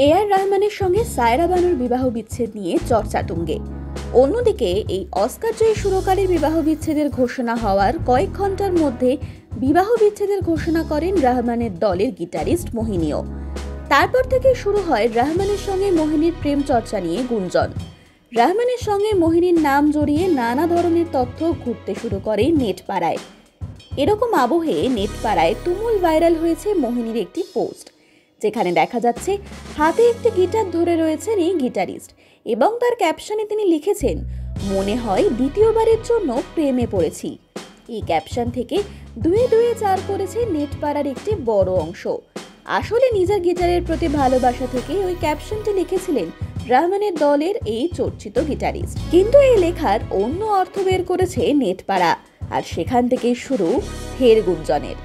এ.আর রহমানের সঙ্গে সায়রা বানুর বিবাহ বিচ্ছেদ নিয়ে চর্চা তুঙ্গে। অন্যদিকে এই অস্কারজয়ী সুরকারের বিবাহ বিচ্ছেদের ঘোষণা হওয়ার কয়েক ঘন্টার মধ্যে বিবাহ বিচ্ছেদের ঘোষণা করেন রহমানের দলের গিটারিস্ট মোহিনীও। তারপর থেকে শুরু হয় রহমানের সঙ্গে মোহিনীর প্রেম চর্চা নিয়ে গুঞ্জন। রহমানের সঙ্গে মোহিনীর নাম জড়িয়ে নানা ধরনের তথ্য ঘুরতে শুরু করে নেটপাড়ায়। এরকম আবহে নেটপাড়ায় তুমুল ভাইরাল হয়েছে মোহিনীর একটি পোস্ট, যেখানে দেখা যাচ্ছে হাতে একটি গিটার ধরে রয়েছেন এই গিটারিস্ট এবং তার ক্যাপশনে তিনি লিখেছেন, মনে হয় দ্বিতীয়বারের জন্য প্রেমে পড়েছি। এই ক্যাপশন থেকে দুয়ে দুয়ে চার করেছে নেটপাড়ার একটি বড় অংশ। আসলে নিজের গিটারের প্রতি ভালোবাসা থেকে ওই ক্যাপশনটি লিখেছিলেন রহমানের দলের এই চর্চিত গিটারিস্ট, কিন্তু এই লেখার অন্য অর্থ বের করেছে নেটপাড়া, আর সেখান থেকেই শুরু ফের গুঞ্জনের।